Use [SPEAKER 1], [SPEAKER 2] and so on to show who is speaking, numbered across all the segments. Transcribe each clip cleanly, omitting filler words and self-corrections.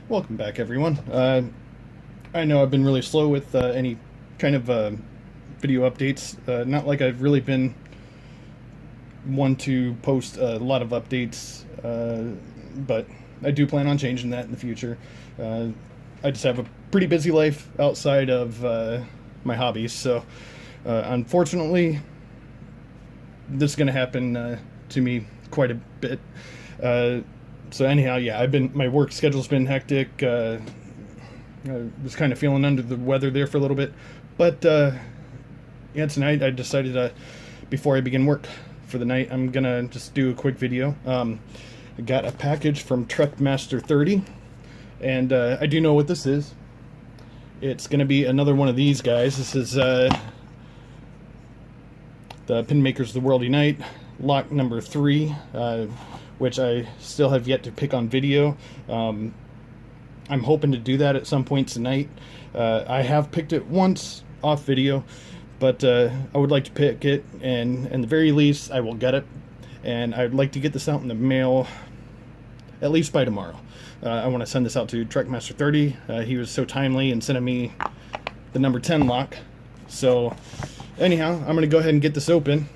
[SPEAKER 1] Welcome back, everyone. I know I've been really slow with any kind of video updates. Not like I've really been one to post a lot of updates, but I do plan on changing that in the future. I just have a pretty busy life outside of my hobbies, so unfortunately, this is going to happen to me quite a bit. So anyhow, yeah, my work schedule's been hectic. I was kind of feeling under the weather there for a little bit, but yeah, tonight I decided before I begin work for the night, I'm gonna just do a quick video. I got a package from Truckmaster 30, and I do know what this is. It's gonna be another one of these guys. This is the Pin Makers of the World Unite lock number 3. Which I still have yet to pick on video. I'm hoping to do that at some point tonight. I have picked it once off video, but I would like to pick it, and at the very least, I will get it. And I'd like to get this out in the mail at least by tomorrow. I want to send this out to Truckmaster 30. He was so timely in sending me the number 10 lock. So anyhow, I'm going to go ahead and get this open.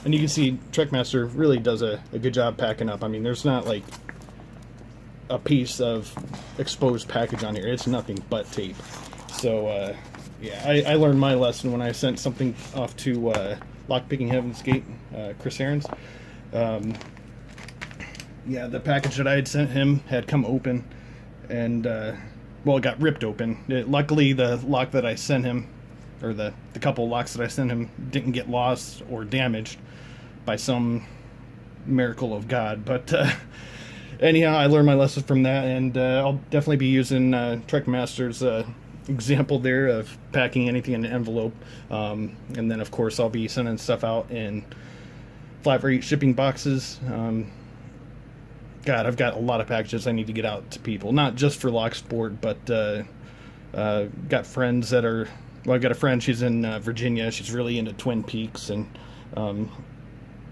[SPEAKER 1] And you can see Truckmaster really does a good job packing up. I mean, there's not like a piece of exposed package on here. It's nothing but tape. So, yeah, I learned my lesson when I sent something off to Lockpicking Heaven's Gate, Chris Aaron's. Yeah, the package that I had sent him had come open, and, well, it got ripped open. Luckily, the lock that I sent him, or the couple locks that I sent him, didn't get lost or damaged by some miracle of God. But anyhow, I learned my lesson from that, and I'll definitely be using Truckmaster's example there of packing anything in an envelope. And then, of course, I'll be sending stuff out in flat rate shipping boxes. God, I've got a lot of packages I need to get out to people, not just for Lock Sport, but got friends that are... Well, I've got a friend, she's in Virginia. She's really into Twin Peaks, and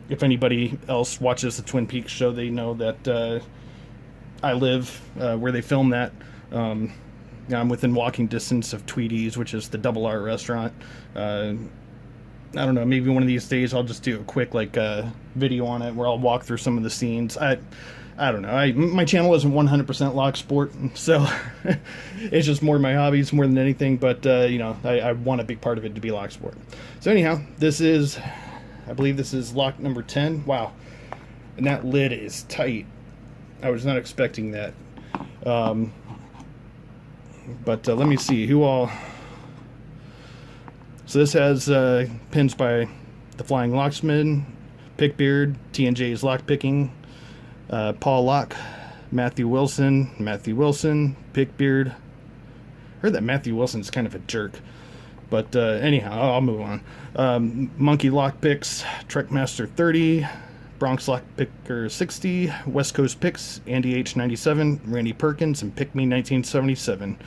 [SPEAKER 1] if anybody else watches the Twin Peaks show, they know that I live where they film that. I'm within walking distance of Tweedy's, which is the Double R restaurant. I don't know, maybe one of these days I'll just do a quick video on it where I'll walk through some of the scenes. I don't know. My channel isn't 100% Lock Sport, so it's just more my hobbies more than anything. But you know, I want a big part of it to be Lock Sport. So anyhow, I believe this is lock number 10. Wow, and that lid is tight. I was not expecting that. But let me see who all. So this has pins by the Flying Locksmith, Pickbeard, T&J's Lockpicking, Paul Locke, Matthew Wilson, Pickbeard. I heard that Matthew Wilson's kind of a jerk, but anyhow, I'll move on. Monkey Lockpicks, Truckmaster 30, Bronx Lockpicker 60, West Coast Picks, Andy H 97, Randy Perkins, and Pick Me 1977.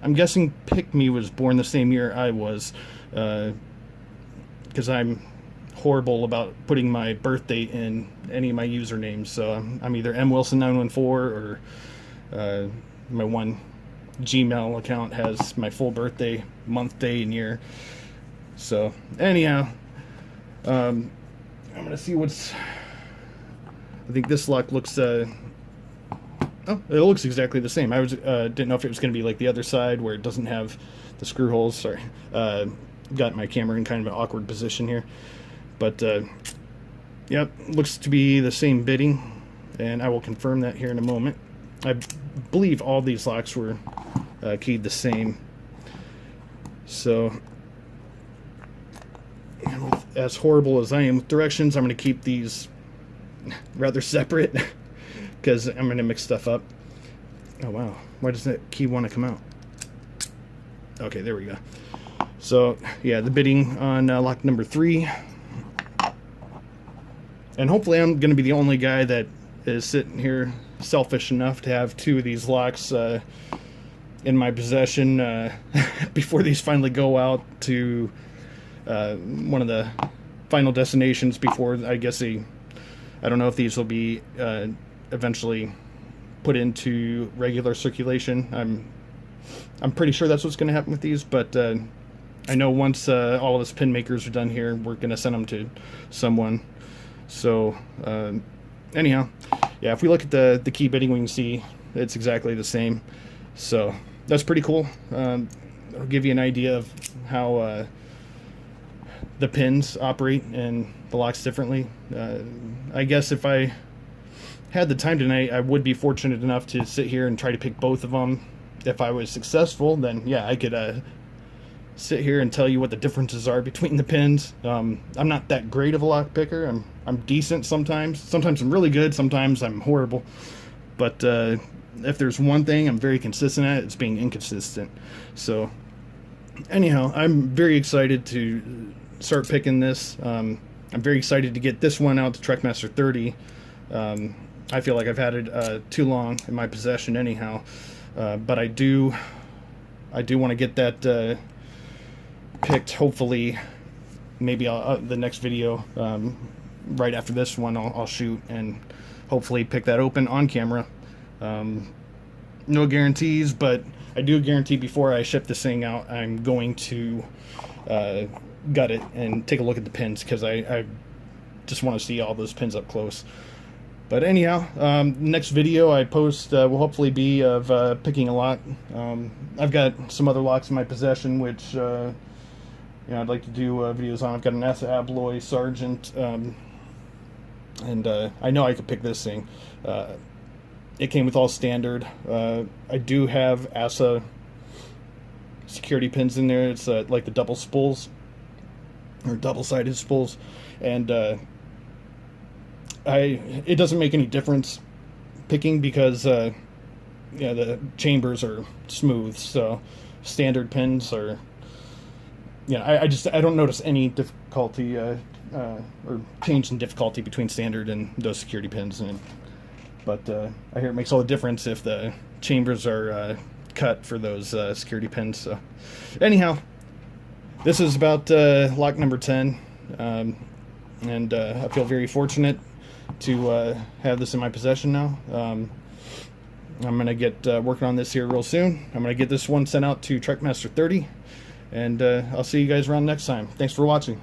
[SPEAKER 1] I'm guessing Pick Me was born the same year I was, because I'm horrible about putting my birth date in any of my usernames, so I'm either mwilson914 or my one Gmail account has my full birthday, month, day, and year. So anyhow, I'm gonna see what's. I think this lock looks. Oh, it looks exactly the same. I didn't know if it was gonna be like the other side where it doesn't have the screw holes. Sorry, got my camera in kind of an awkward position here. But, yep, looks to be the same bidding, and I will confirm that here in a moment. I believe all these locks were keyed the same. So, as horrible as I am with directions, I'm going to keep these rather separate, because I'm going to mix stuff up. Oh, wow. Why does that key want to come out? Okay, there we go. So, yeah, the bidding on lock number 3. And hopefully I'm going to be the only guy that is sitting here selfish enough to have 2 of these locks in my possession before these finally go out to one of the final destinations before, I guess, they I don't know if these will be eventually put into regular circulation. I'm pretty sure that's what's going to happen with these, but I know once all of us pin makers are done here, we're going to send them to someone. So anyhow, yeah, if we look at the key bitting, we can see it's exactly the same. So that's pretty cool. It'll give you an idea of how the pins operate and the locks differently. I guess if I had the time tonight, I would be fortunate enough to sit here and try to pick both of them. If I was successful, then yeah, I could sit here and tell you what the differences are between the pins. I'm not that great of a lock picker. I'm decent sometimes. Sometimes I'm really good. Sometimes I'm horrible. But if there's one thing I'm very consistent at, it's being inconsistent. So anyhow, I'm very excited to start picking this. I'm very excited to get this one out to Trekmaster 30. I feel like I've had it too long in my possession anyhow. But I do want to get that picked. Hopefully, maybe the next video right after this one I'll shoot and hopefully pick that open on camera. No guarantees, but I do guarantee before I ship this thing out, I'm going to gut it and take a look at the pins, because I just want to see all those pins up close. But anyhow, next video I post will hopefully be of picking a lock. I've got some other locks in my possession which I'd like to do videos on. I've got an ASA Abloy Sargent, and I know I could pick this thing. It came with all standard. I do have ASA security pins in there. It's like the double spools, or double-sided spools, and it doesn't make any difference picking, because the chambers are smooth. So standard pins are, I don't notice any difficulty or change in difficulty between standard and those security pins. But I hear it makes all the difference if the chambers are cut for those security pins. So anyhow, this is about lock number 10, and I feel very fortunate to have this in my possession now. I'm going to get working on this here real soon. I'm going to get this one sent out to Trekmaster 30, and I'll see you guys around next time. Thanks for watching.